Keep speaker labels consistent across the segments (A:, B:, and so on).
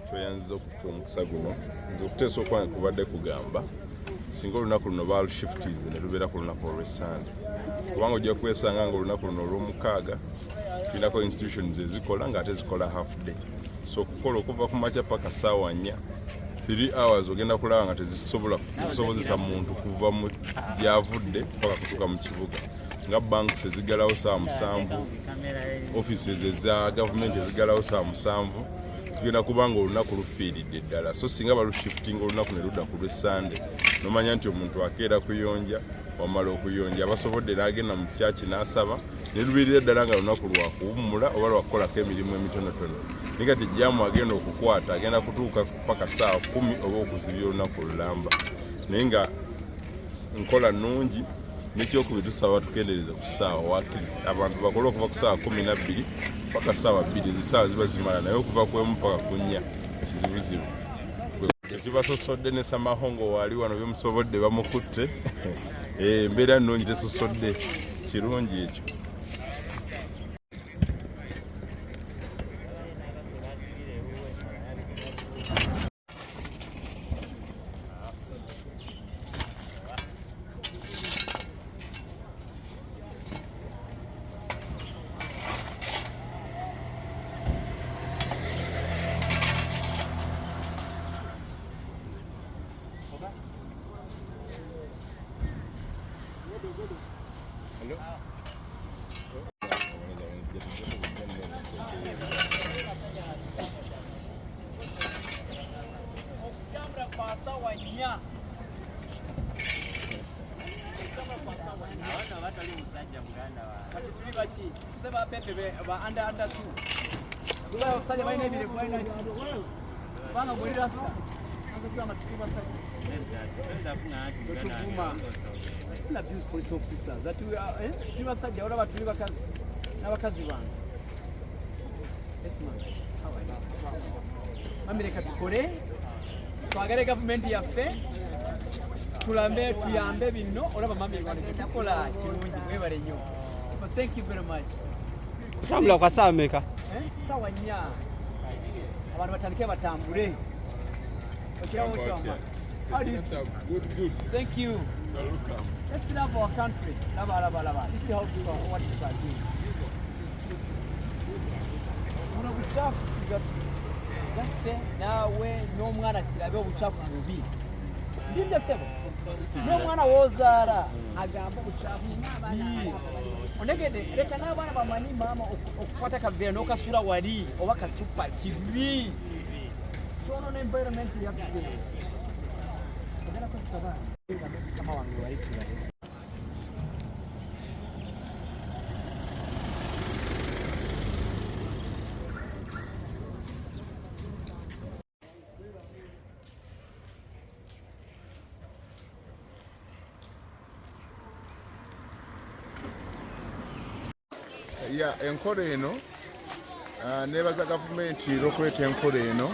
A: Tuyanza okufa omukisa guno nze okuteesa okwange kubadde kugamba singa olunaku luno balushiftize ne lubeera ku lunaku olw'Essande kubanga ojja kwesanga nga olunaku luno olw'omukaaga tulinako institutions ezikola ng'ate zikola half day so okukola okuva ku makya paka ssaawa 4 3 hours ogenda kulaba nga tezisobozesa muntu kuva mu gyavudde paka kutuuka mu kibuga nga banks ezigalawo ssaawa 7 offices eza gavumenti ezigalawo ssaawa 7 tugenda kubanga olunaku lufiiridde ddala so singa balushiftinga olunaku ne ludda ku lw'Essande nomanya nti omuntu akeera kuyonja wamala okuyonja abasobodde n'agenda mu kyaki n'asaba ne lubiirira ddala nga lunaku lwakuwummula oba lwakukolako emirimu emitonotono naye kati jjaamu agenda okukwata agenda kutuuka paka ssaawa 10 oba okuzibya olunaku olulamba naye nga nkola nnungi n'ekyokubiri tusaba tukendeereza ku ssaawa waakiri abantu bakole okuva ku ssaawa 12 paka ssaawa 2 zisaawa ziba zimala naye okuva ku emu paka ku 4 kizibuzibu ekibasosodde ne Samahongo waali wano byemusobodde bamukutte embeera nnungi tesosodde kirungi ekyo
B: police officers that we are tubasajja wala batuli bakazi n'abakazi bange esman Amerika tukole twagale government yaffe tulambe tuyambe bino olaba mami bano tukola kirungi mwebale nnyo thank you very much
C: tambula kwa saa meka
B: sawa nya abantu batandike batambule okirawo kyama good thank you. Let's love our country. Lava. This is how we do what we are doing. Muna buchafu gafe nawe n'omwana kirabe obuchafu bubi. Ndinde sebo. N'omwana wozara agamba obuchafu n'abana. Onegede leka n'abana bamanyi mama okukwata kavera n'okasula wali oba kacupa kibi. Chono n'environment yaffe. Ogenda kutabana. Kama wangu waifu
D: enkola eno nebaza gavumenti olw'okuleeta enkola eno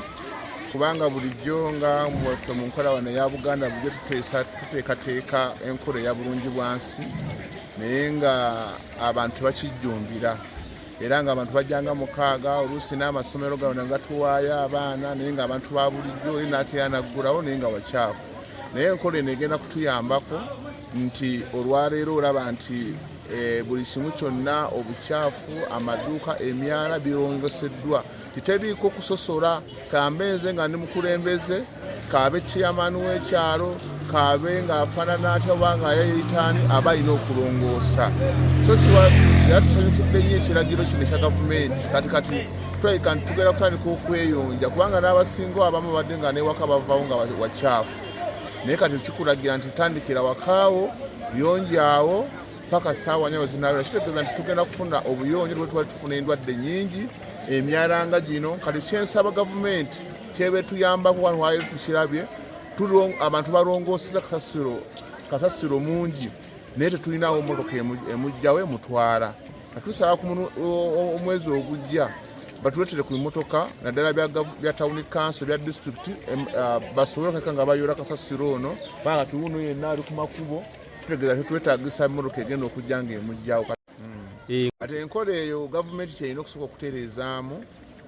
D: kubanga bulijjo nga mu nkola wano eya Buganda bulijjo tuteekateeka enkola eya bulungi bwansi naye nga abantu bakijjumbira era nga abantu bajjanga mukaaga oluusi n'amasomero gano nga tuwaayo abaana naye nga abantu ba bulijjo oli n'akeera naggulawo naye nga wakyafu naye enkola eno egenda kutuyambako nti olwaleero olaba nti buli kimu kyonna obukyafu amaduuka emyala birongoseddwa titeriiko kusosola kambenze nga ndi mukulembeze kaabe chairman w'ekyalo kaabe ng'afaanana atya oba nga yayitaani aba alina okulongoosa so yatusanyukidde nnyo ekiragiro kino ekya gavumenti kati twalika ntitugenda kutandika okweyonja kubanga n'abasinga abamu badde nga newaka bavaawo nga wakyafu naye kati tukikulagira nti tandikira wakaawo yonjaawo paka ssaawa 4 zinaabira kitegeeza nti tugenda kufuna obuyonjo lwe twali tufuna endwadde nnyingi emyala nga gino kati kyensaba gavumenti kyebe tuyambako wano waayiro tukirabye abantu balongooseza kasasiro mungi naye tetulinawo emmotoka emujjawo emutwala atusaba ku omwezi ogujja batuletere ku bimotoka naddala bya town council bya district basobole okeka nga bayoola kasasiro ono banga tuuno yenna ali ku makubo tutegeeza tetwetagisa emmotoka egenda okujja ng'emugjawo ate enkola eyo gavumenti kyerina okusooka okutereezaamu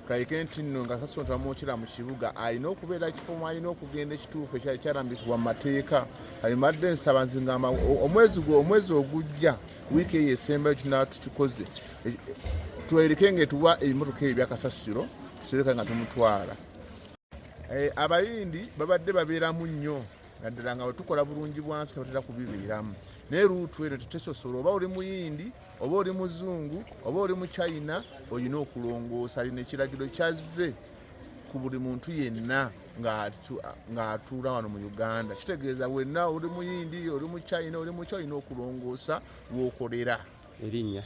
D: kaike nti nno nga kasasiro tebamwokera mu kibuga alina okubeera ekifo mwalina okugenda ekituufu ekyali kyalambikibwa mu mateeka alimadde nsaba nzingamba omwezi ogujja wiiki eyo esembayo kinaba tukikoze tuwereke ngaetuwa ebimotoka ebyo byakasasiro tusereka nga tumutwala abayindi babadde babeeramu nnyo naddala nga wetukola bulungi bwansi tebatera kubibeeramu naye luutu eno tetesosola oba oli muyindi oba oli muzungu oba oli mu China olina okulongoosa alina ekiragiro kyazze ku buli muntu yenna ng'atuula wano mu Uganda kitegeeza wenna oli muyindi oli mu China oli muki olina okulongoosa w'okolera
C: erinnya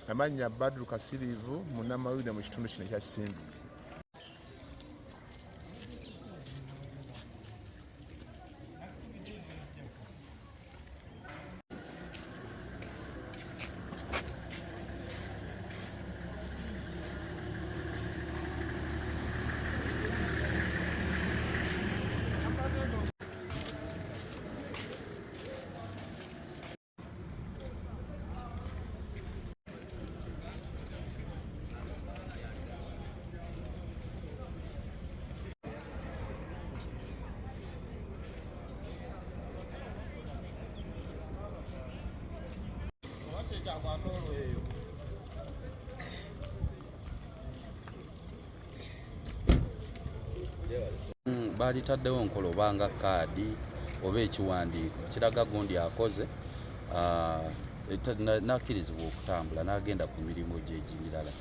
D: amannya Badru Kasirivu munnamawulire mu kitundu kino ekya Kisendu.
E: Baalitaddewo nkola obanga kaadi oba ekiwandiiko kiraga gundi akoze nakkirizibwa okutambula n'agenda ku mirimu gye egimirala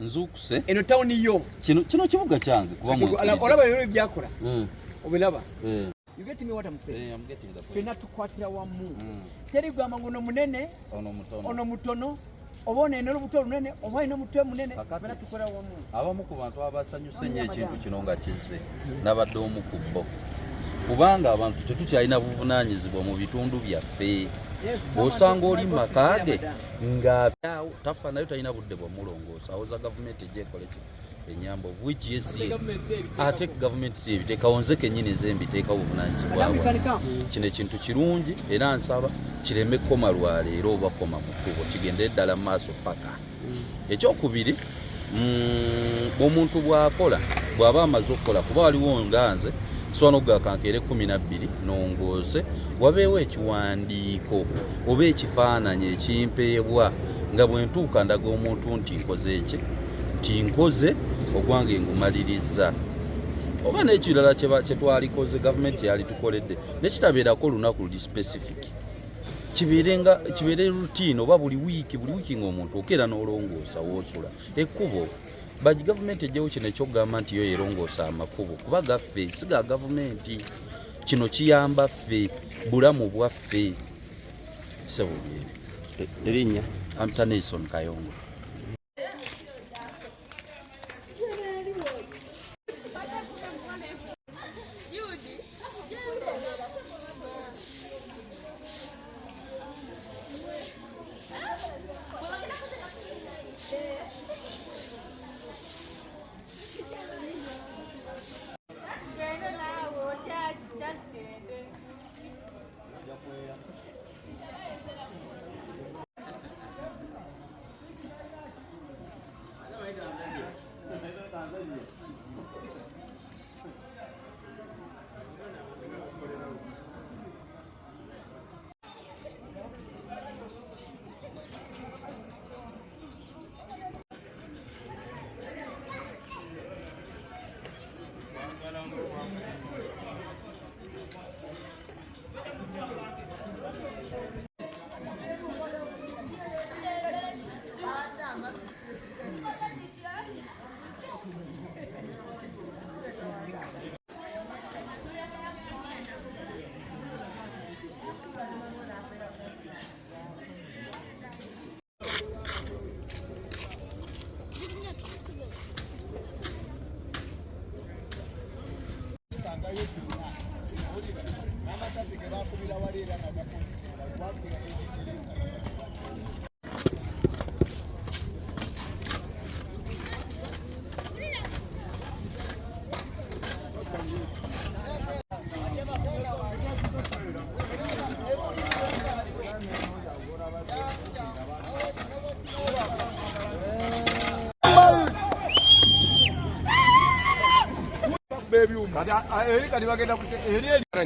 E: nzuukuse
B: eno tawuni yo
E: kino kibuga kyange
B: olaba ebyo byakola obiraba You get me what I'm saying?
E: I'm getting the point.
B: Fena tukwatira wamu. Teri gwa mangono munene, ono mutono, obone eno lubuto lunene, oba ino mutwe munene, fena tukola wamu.
E: Abamu ku bantu abasanyuse nnyo ekintu kino nga kizze nabadde omu ku bo. Kubanga abantu tetukyalina buvunaanyizibwa mu bitundu byaffe. Osanga oli makage nga tafa nayo talina budde bwa mulongoosa awoza gavumenti ejjekola enyambo which yes ate government si ebiteekawo nze kennyini zembiteekawo obuvunaanyizibwa kino ekintu kirungi era nsaba kireme kkoma lwaleero oba kkoma mu kkubo kigende ddala mu maaso paka ekyokubiri omuntu bw'akola bw'aba amaze okukola kuba waliwo nga nze sono gakankere 12 nongoose wabeewo ekiwandiiko oba ekifaananyi ekimpeebwa nga bwe ntuuka ndaga omuntu nti nkoze eki nti nkoze ogwange ngumaliriza oba n'ekirala kye twalikoze gavumenti yali tukoledde nekitabeerako olunaku luli specific kibeere routine oba buli wiiki ng'omuntu okeera n'olongoosa woosula ekkubo baji gavumenti ejjewo kino ekyokugamba nti yo yerongoosa amakubo kuba gaffe siga gavumenti kino kiyamba ffe bulamu bwaffe sebuli
C: erinnya
E: Amtaneson Kayongo.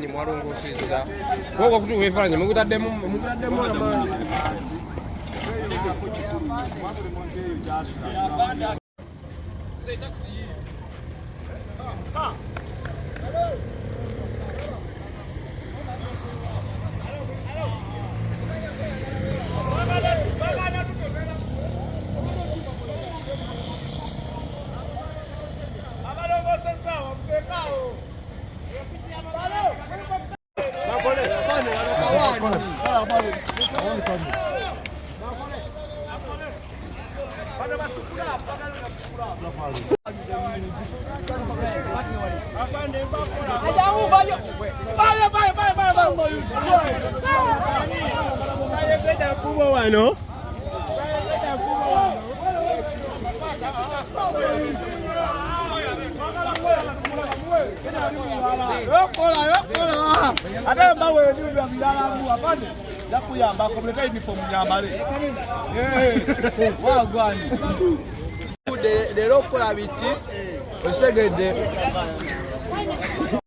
F: mwalongosezza koko kutuuka ebifaananyi mukutaddemu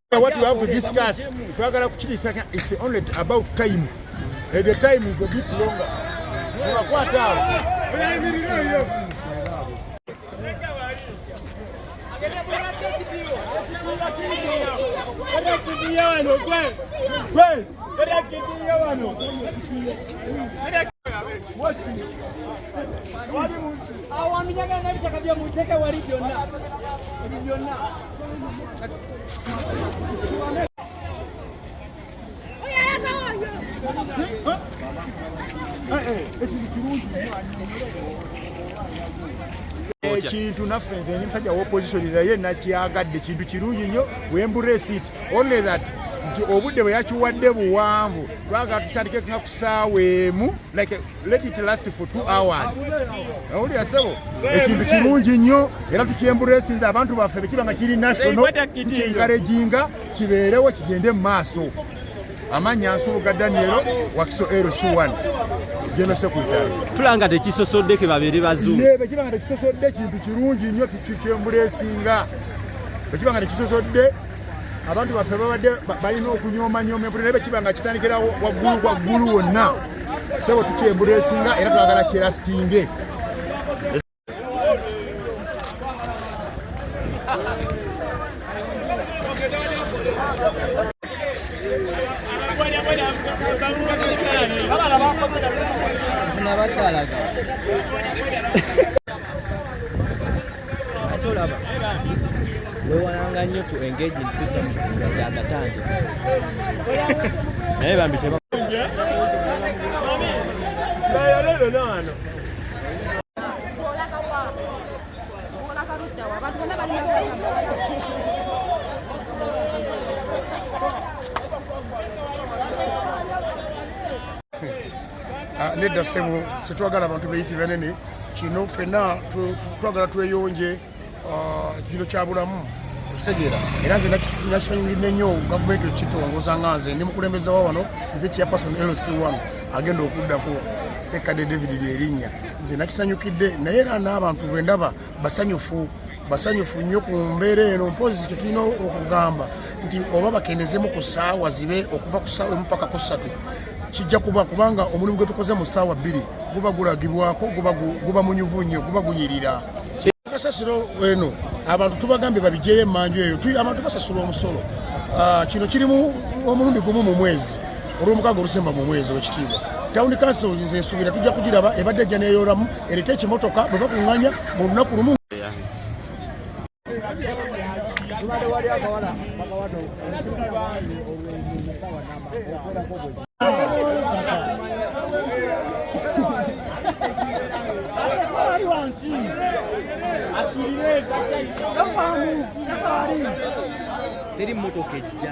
D: What you have to discuss, it's only about time. And the time is a bit longer. Ekintu naffe nze musajja w'opposition naye nakyagadde kintu kirungi nnyo wembrace it only that nti obudde bwe yakiwadde buwanvu twagala tutandike nga ku ssaawa emu like let it last for 2 hours. Awulira ssebo ekintu kirungi nnyo era tukyembracinze abantu baffe bwe kiba nga kiri national tukyenkareginga kibeerewo kigende mu maaso. Amannya Nsubuga Daniel Wakiso LC1 General Secretary.
C: Tulanga tekisosodde ke babiri bazumu.
D: Bwe kiba nga tekisosodde kintu kirungi nnyo tukyembracinga. Bwe kiba nga tekisosodde abantu baffe babadde balina okunyoomanyoonya buli naye kiba nga kitandikira waggulu wonna. Sebo tukyembracinga era twagala kyerasitinge.
C: Wewalanga nnyo to engage in wisdom nga kyagatange naye bambi
D: nedda ssebo setwagala abantu beyiti banene kino ffenna twagala tweyonje kino kyabulamu tutegeera era nze nakisanyulidde nnyo gavumenti ekitongoza nga nze ndi mukulembeza wa wano nze chairperson LC1 agenda okuddako Sekade David lyerinnya nze nakisanyukidde naye era n'abantu bwe ndaba basanyufu nnyo ku mbeera eno mpozi tetulina okugamba nti oba bakendezemu ku ssaawa zibe okuva ku ssaawa emu paka ku 3 kijja kubanga omulimu gwe tukoze mu ssaawa 2 guba gulagibwako guba munyuvu nnyo guba gunyirira. Kasasiro eno abantu tubagambye babijeyo emmanju eyo abantu basasula omusolo kino kirimu omulundi gumu mu mwezi olw'omukaaga olusemba mu mwezi w'ekitiibwa. Town Council nze nsuubira tujja kugiraba ebadde ejja neeyolamu erete ekimotoka bwe bakuŋŋanya mu lunaku lumu.
C: teri motoka ejja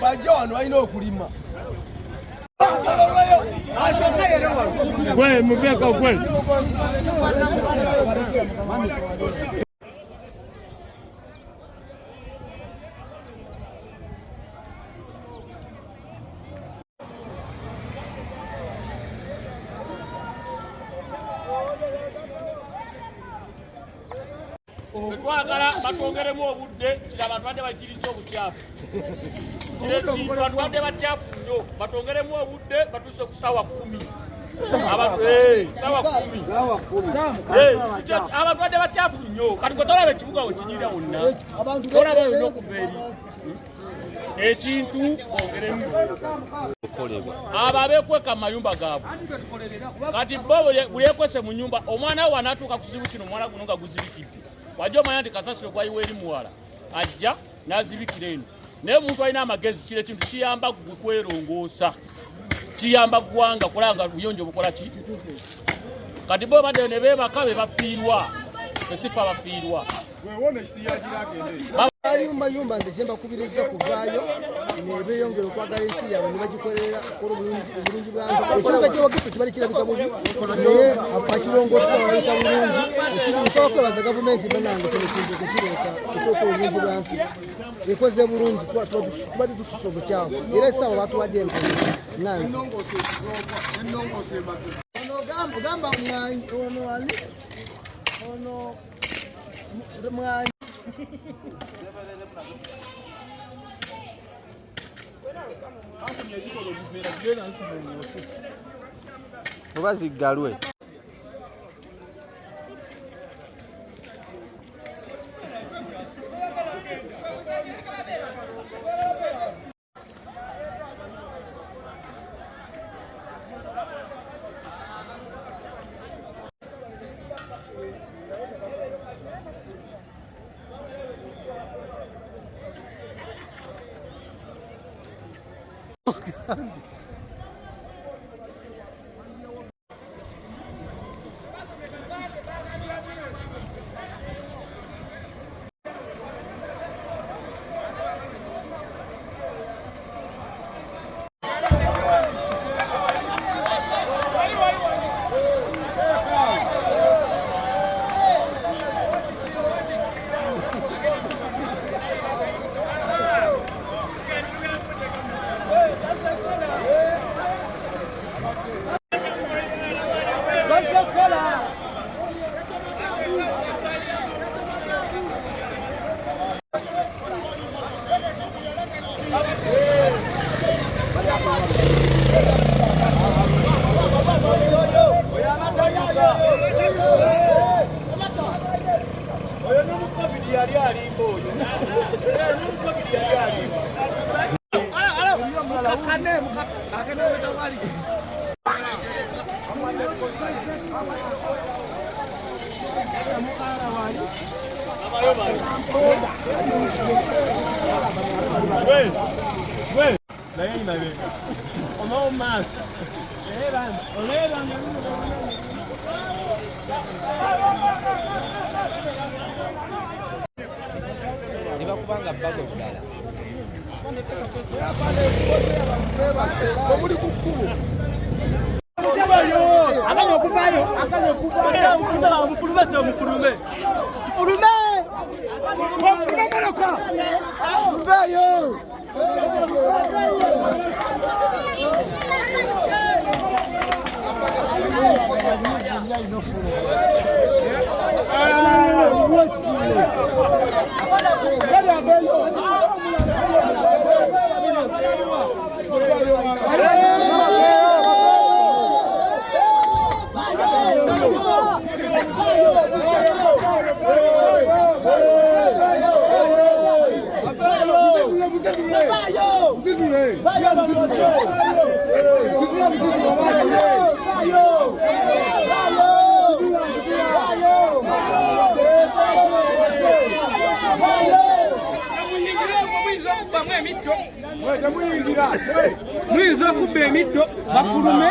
B: Bajja walina okulima.
G: Gwe mubeka gwe.
H: Twagala batwongeremu obudde kiraba batwadde bakiriza obukyafu. Kirekintu batwadde bakyafu nnyo batwongeremu obudde batuuse ku ssaawa 10. Ssaawa 10. Abatwadde bakyafu nnyo kati gwe tolaba ekibuga we kinyirira wonna tolaba olina okuva eri ekintu ongeremu abo abeekweka mu mayumba gaabwe kati bo buli ekwese mu nyumba omwana we wanaatuuka ku kizibu kino omwana guno nga guzibikidde wajja omanya nti kasasiro gwayiwa eri muwala ajja n'azibikira eno naye omuntu alina amagezi kiro ekintu kiyamba gwe kwerongoosa kiyamba ggwanga kulanga buyonjo bukola ki kati bo badde ne beebaka be bafiirwa esifa bafiirwa
I: ali mu mayumba nze kyembakubiriza kuvaayo ne beeyongera okwagala ensi yaabwe ne bagikolera kola obulungi bwange ekibuga ky'Ewakiso kibali kirabika bubi naye bakirongoosa balabika bulungi nsaba kwebaza gavumenti banange kino kintu kukireeta ekyokola obulungi bwansi ekoze bulungi tuba tetususa obukyafu era essaawa batuwadde enkola nange ogamba ono ani ono mwanyi
C: oba ziggalwe nebakubanga baga obulala
I: omuli ku kkubo
G: akanya okuvayo mufulume mufulume moloka
I: muveeyo
H: Mwiza kubba emiddo bafulume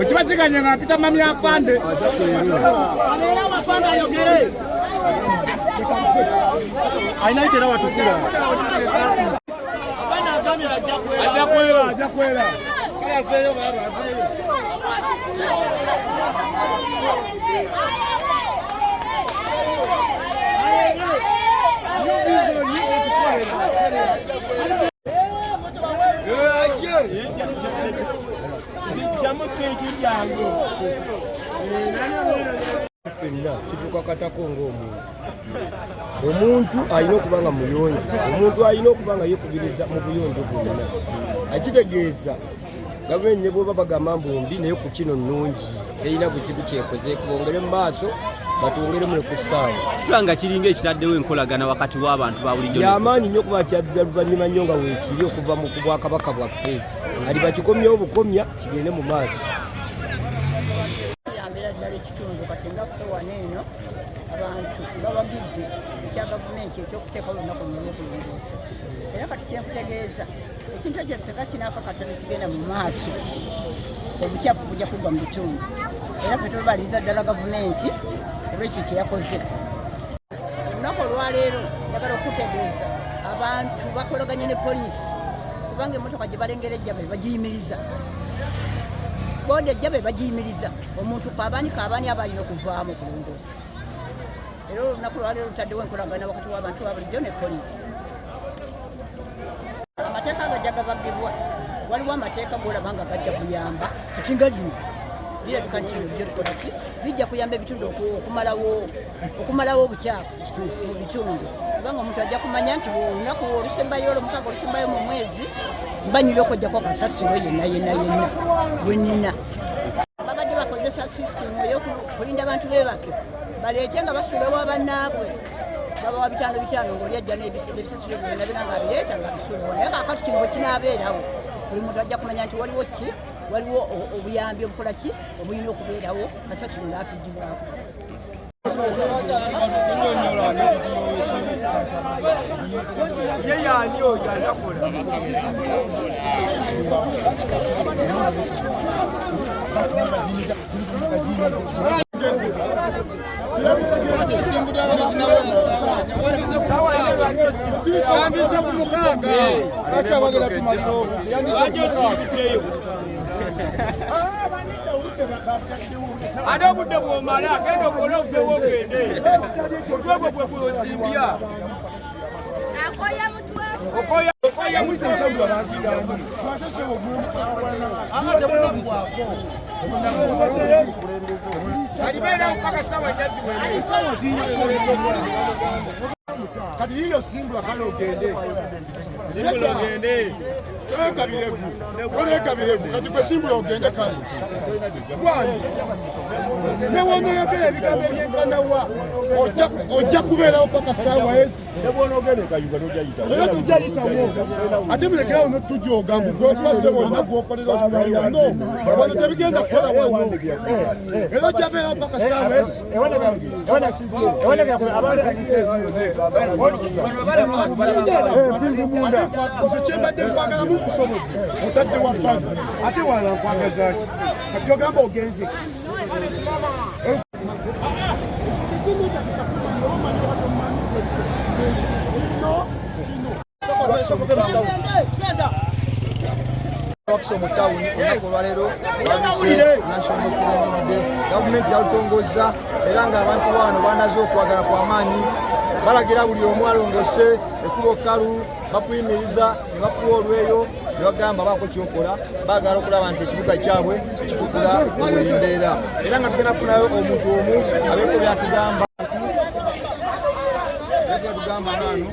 H: Uchibazikanye ngapita mami afande.
I: Amera mafanda yogere. Ainaitera watukira. Abana agami ajakwera. Ajakwera. Kaya feyo baba.
F: kituuka katako ng'omuntu alina okuba nga muyonjo, omuntu alina okuba nga yeekubiriza mu buyonjo bwonna. Akitegeeza gavumenti ne bw'oba bagamba mbumbi naye ku kino nnungi, terina buzibu kyekoze, bongere mu maaso batwongeremu ne ku ssaawa.
C: Tulanga kiringa ekiraddewo enkolagana wakati w'abantu ba bulijjo.
F: Y'amaanyi nnyo kuba kyadda luvannyuma nnyo nga weekiri okuva mu bwakabaka bwaffe. Ali bakikomyewo bukomya kigende mu maaso.
J: Yambera ddala ekitundu kati nga ffe wano eno abantu babagidde ekya gavumenti ekyokuteekawo olunaku olw'okulongoosa. Era kati kyenkutegeeza ekintu ekyo singa kinaakakata ne kigenda mu maaso obukyafu bujja kugwa mu bitundu. Era ffe tubaliriza ddala gavumenti olw'ekyo kye yakoze. Olunaku olwaleero njagala okutegeeza abantu bakolaganye ne poliisi kubanga emmotoka gye balengera ejjabe bagiyimiriza. Boda ejjabe bagiyimiriza. Omuntu kaabani aba alina okuvaamu okulongoosa. Era olunaku lwaleero lutaddewo enkolagana wakati w'abantu ba bulijjo ne poliisi. Amateeka agajja gabagibwa, waliwo amateeka g'olaba nga gajja kuyamba kati nga lino lirabika nti lyo likola ki bijja kuyamba ebitundu okumalawo obukyafu mu bitundu kubanga omuntu ajja kumanya nti olunaku olusembayo olwomukaaga olusembayo mu mwezi mbanyira okujjako akasasiro yenna gwenina. Babadde bakozesa sisitemu ey'okulinda abantu beebake baleete nga basuulawo bannaabwe babawa 5 ng'oli ajja n'ebisasiro byonna bina nga bireeta nga bisuulawo naye kaakati kino bwe kinaabeerawo buli muntu ajja kumanya nti waliwo obuyambi obukola ki obulina okubeerawo kasasiro n'atugibwako.
H: Ate obudde bw'omala agenda okola obuddewo ogende otwegwo gwe kuzimbya okoya mutwe alibeerawo mpaka sawa
G: kati yiyo simbula kale ogende olekabirevu kati gwe simbula ogende kale gwani newongoyogera ebigambo ebyenkanawa ojja kubeerawo paka saawa ezi era tujayitawo ate mulekerawo notujooga mbu gwekulase bonna gwokolera okukolera no wano tebigenda kukola wano era ojja beerawo paka saawa ezi nze kyembadde nkwagalamu okusobodde otadde wabbali ate wala nkwagaza ki kati ogamba ogenze
I: wakisa mu tawuni olunaku olwaleero babise national cleaning day gavumenti yalutongoza era ng'abantu bano banaze okwagala kw'amaanyi balagira buli omu alongose ekkubo kkalu bakuyimiriza ne bakuwa olweyo ne bagamba baako kyokola baagala okulaba nti ekibuga kyabwe kitukula mu buli mbeera era nga tugenda kufunayo omuntu omu abeeko byatugamba tugamba naano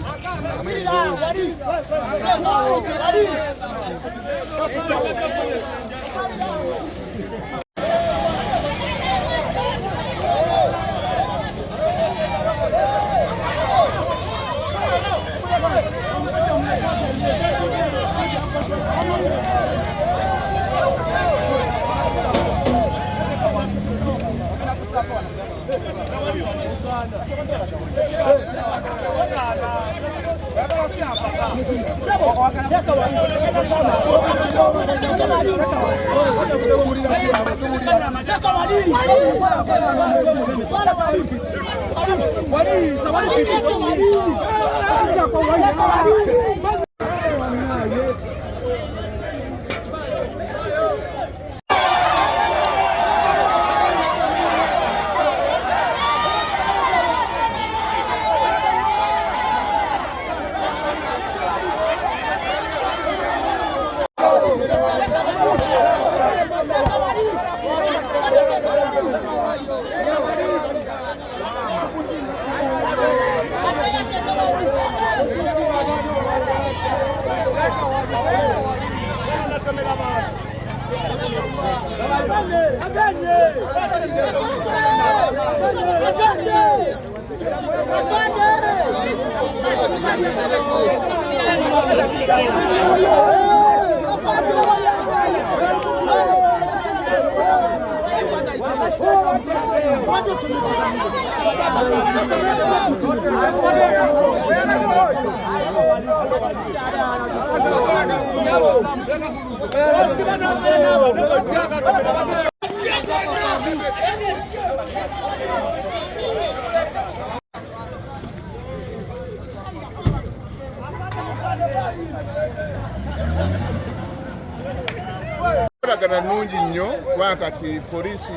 D: Kolagana nnungi nnyo kubanga kati poliisi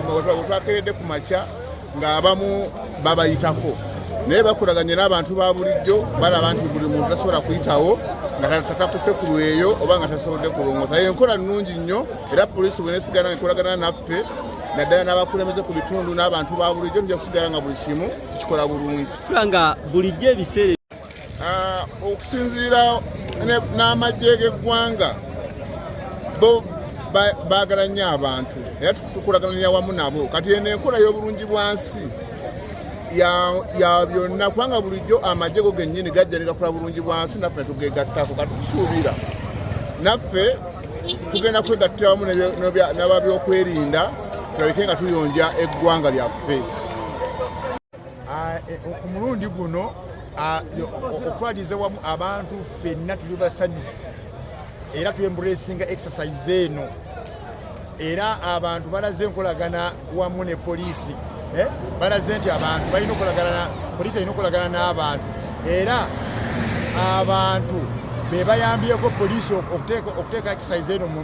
D: otwakeredde ku makya ng'abamu babayitako naye bakolaganye n'abantu ba bulijjo balaba nti buli muntu tasobola kuyitawo nga tatakutte ku lweyo oba nga tasobodde kulongoosa. Enkola nnungi nnyo era poliisi bwenesigala ekolagana naffe naddala n'abakulembeze ku bitundu n'abantu ba bulijjo nja kusigala nga buli kimu tukikola bulungi.
C: Tulanga bulijjo ebiseera
D: okusinziira n'amagye g'eggwanga bo baagala nnyo abantu era tukulaganira wamu nabo. Kati eno enkola y'obulungi bwansi ya byonna kubanga bulijjo amagye go gennyini gajja ne gakola bulungi bwansi naffe ne tugegattako. Kati tusuubira naffe tugenda kwegattira wamu n'ababyokwerinda tulabike nga tuyonja eggwanga lyaffe.
G: Ku mulundi guno okutwaliza wamu abantu ffenna tuli basanyufu era tuyembulesinga exercise eno era abantu balaze enkolagana wamu ne poliisi balaze nti abantu balina okolagana, poliisi alina okolagana n'abantu era abantu be bayambyeko poliisi okuteeka exercise eno mu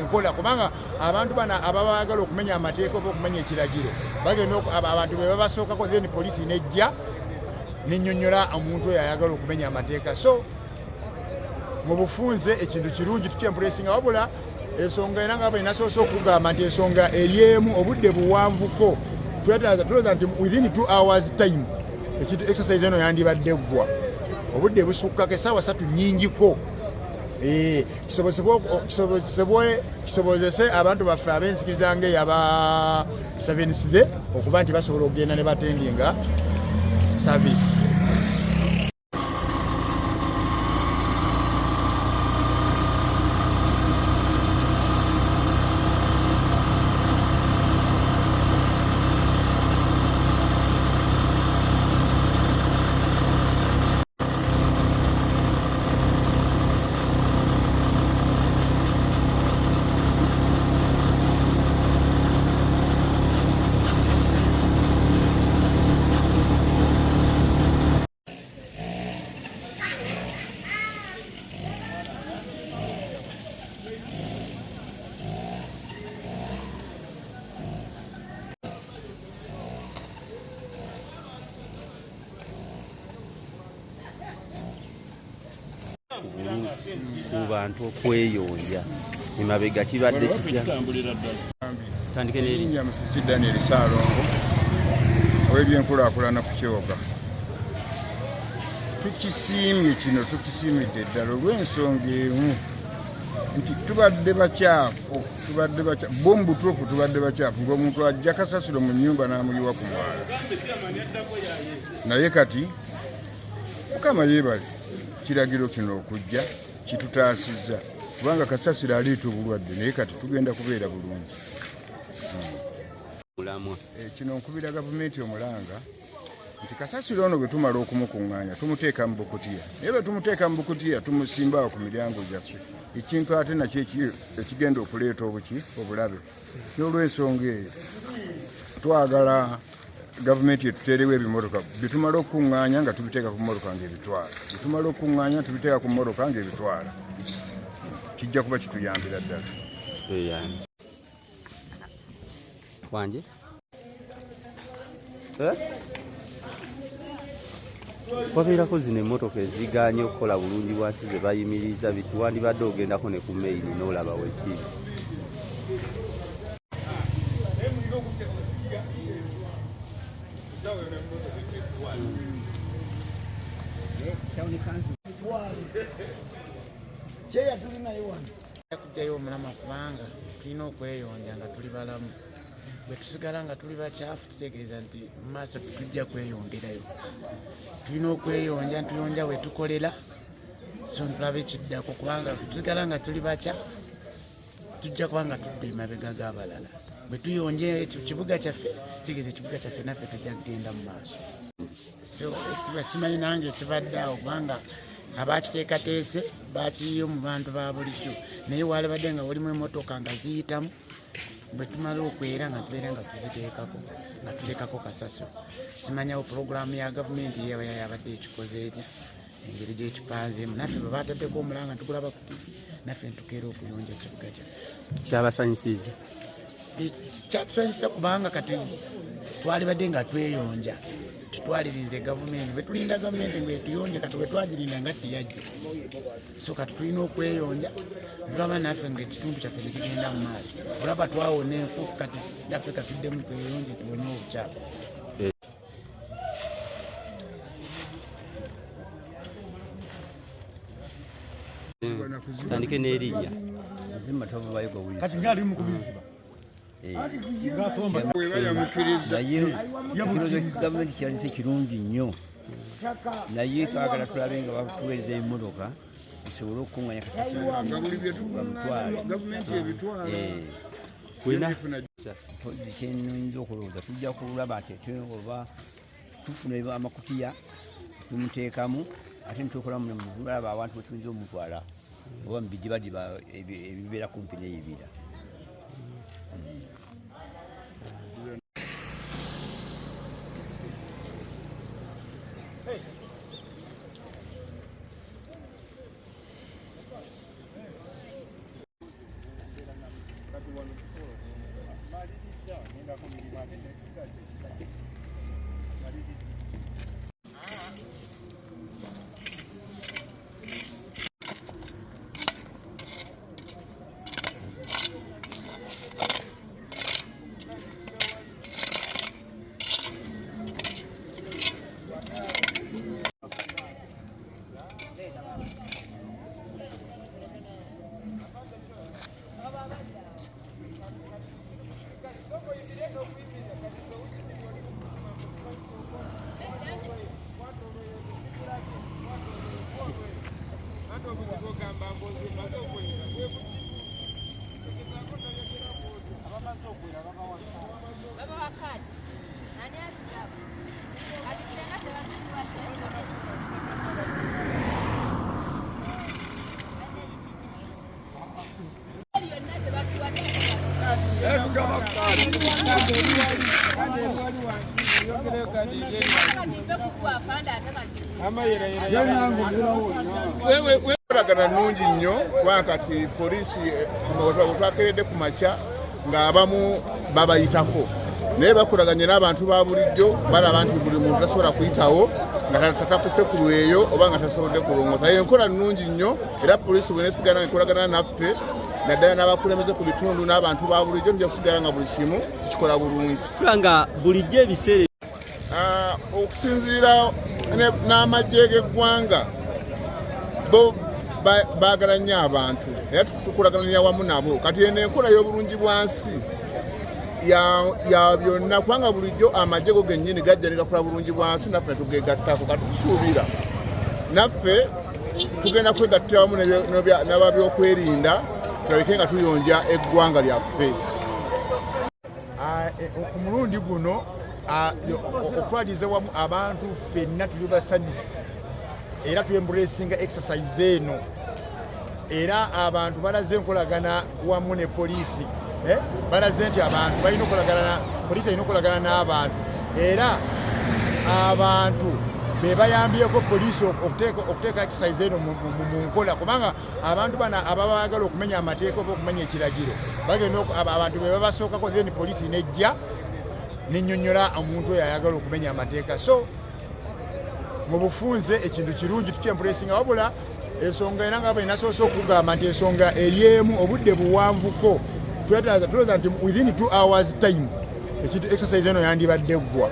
G: nkola kubanga abantu bano ababa bagala okumenya amateeka oba okumenya ekiragiro bagenda abantu be babasookako then poliisi nejja n'ennyonnyola omuntu oyo ayagala okumenya amateeka. So mu bufunze ekintu kirungi tukyempulesinga wabula ensonga era nga bwenasoose okugamba nti ensonga eri emu obudde buwanvuko tulowooza nti within 2 hours time ekintu exercise eno yandibadde ggwa obudde busukkako essaawa 3 nnyingiko kisobozese abantu baffe ab'enzikiriza ng'eyaba Seventh Day okuba nti basobola okugenda ne batendinga service.
C: ku bantu okweyonja emabega kibadde kitya? Tandike n'erinnya
D: Musisi Daniel Saalongo ow'ebyenkulaakulana ku Kyoga. Tukisiimye kino tukisiimidde ddala olw'ensonga emu nti tubadde bakyafu bombu tupu tubadde bakyafu ng'omuntu ajja kasasiro mu nnyumba n'amuyiwa ku mwala naye kati Mukama yeebale kiragiro kino okujja kitutaasizza kubanga kasasiro aliita obulwadde naye kati tugenda kubeera bulungi. Kino nkubira gavumenti omulanga nti kasasiro ono bwe tumala okumukuŋŋaanya tumuteeka mu bukutiya naye bwe tumuteeka mu bukutiya tumusimbawo ku miryango gyaffe ekintu ate nakyo ekigenda okuleeta obulabe. N'olw'ensonga eyo twagala gavumenti etuteerewo ebimotoka bitumala okukuŋŋaanya nga tubiteeka ku mmotoka ng'ebitwala bitumala okukuŋŋaanya tubiteeka ku mmotoka ng'ebitwala kijja kuba kituyambira ddala.
C: Wanje wabeerako zino emmotoka eziganye okukola bulungi bwansi ze bayimiriza biti wandibadde ogendako ne ku maili n'olaba wekiri.
K: tujjayo omulama kubanga tulina okweyonja nga tuli balamu. Bwe tusigala nga tuli bakyafu kitegeeza nti mu maaso tetujja kweyongerayo. Tulina okweyonja, ntuyonja we tukolera so ntulabe ekiddako kubanga tusigala nga tuli bakya tujja kuba nga tudde emabega g'abalala. Bwe tuyonje ekyo kibuga kyaffe kitegeeza ekibuga kyaffe naffe tujja kugenda mu maaso. So ekitiibwa simanyi nange ekibadde awo kubanga abakiteekateese bakiyiyo mu bantu ba bulijjo naye walibadde nga walimu emmotoka nga ziyitamu bwe tumala okwera nga tubeera nga tuziteekako nga tulekako kasaso. Simanyawo puroguramu ya gavumenti yaba yabadde ekikoze etya engeri gyekipanzeemu naffe bwe bataddeko omulanga tugulaba ku TV naffe ntukeera okuyonja ekibuga kyaffe.
C: Kyabasanyusiza
K: kyatusanyusa kubanga kati twalibadde nga tweyonja tutwalirize gavumenti bwe tulinda gavumenti ng'etuyonje kati bwe twagirinda nga tiyajja. So kati tulina okweyonja tulaba naffe ng'ekitundu kyaffe tekigenda mu maaso. Olaba twawona enfuufu kati naffe katuddemu tweyonje tuwonye obukyafu.
C: Tandike n'erinnya.
G: Kati ngali mukubiziba.
L: Gavumenti kyalise kirungi nnyo naye twagala tulabe nga batuweereza emmotoka zisobole okukuŋŋanya kyennyinza okulowooza tujja kulaba nti oba tufuna amakutiya tumuteekamu ate nitukola mulimu tulaba abantu bwe tuyinza omutwala oba mu bidibadiba ebibeera kumpi n'ebibira.
D: Enkolagana nnungi nnyo kubanga kati poliisi twakeredde ku makya ng'abamu babayitako naye bakolaganye n'abantu ba bulijjo balaba nti buli muntu tasobola kuyitawo nga tatakutte ku lweyo oba nga tasobodde kulongoosa. Enkola nnungi nnyo era poliisi bwenesigala enkolagana naffe naddala n'abakulembeze ku bitundu n'abantu ba bulijjo tujja kusigala nga buli kimu tukikola bulungi.
C: Tulanga bulijjo ebiseera
D: okusinziira n'amagye g'eggwanga bo baagala nnyo abantu era tukulaganira wamu nabo. Kati eno enkola y'obulungi bwansi ya byonna kubanga bulijjo amagye go gennyini gajja ne gakola bulungi bwansi naffe netugegattako. Kati tusuubira naffe tugenda kwegattira wamu n'ababyokwerinda tulabike nga tuyonja eggwanga lyaffe.
G: Ku mulundi guno okutwaliza wamu abantu ffenna tuli basanyufu era tuyembulesinga exercise eno era abantu balaze enkolagana wamu ne poliisi balaze nti abantu balina okolagana poliisi alina okolagana n'abantu era abantu be bayambyeko poliisi okuteeka exercise eno mu nkola kubanga abantu bano ababa bagala okumenya amateeka oba okumenya ekiragiro bagenda abantu be babasookako then poliisi nejja n'ennyonnyola omuntu oyo ayagala okumenya amateeka. So mu bufunze ekintu kirungi tukyempulesinga wabula ensonga era nga nasoose okugamba nti ensonga eryemu obudde buwanvuko tulowooza nti within 2 hours time ekintu exercise eno yandibadde ggwa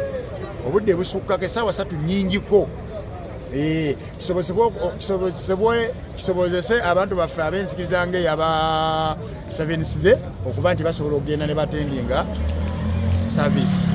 G: obudde busukkako essaawa 3 nnyingiko kisobozese abantu baffe ab'enzikiriza ng'eyaba Seventh Day okuba nti basobola okugenda ne batendinga service.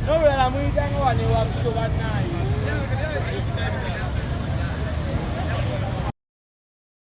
B: No, la muy tan guay,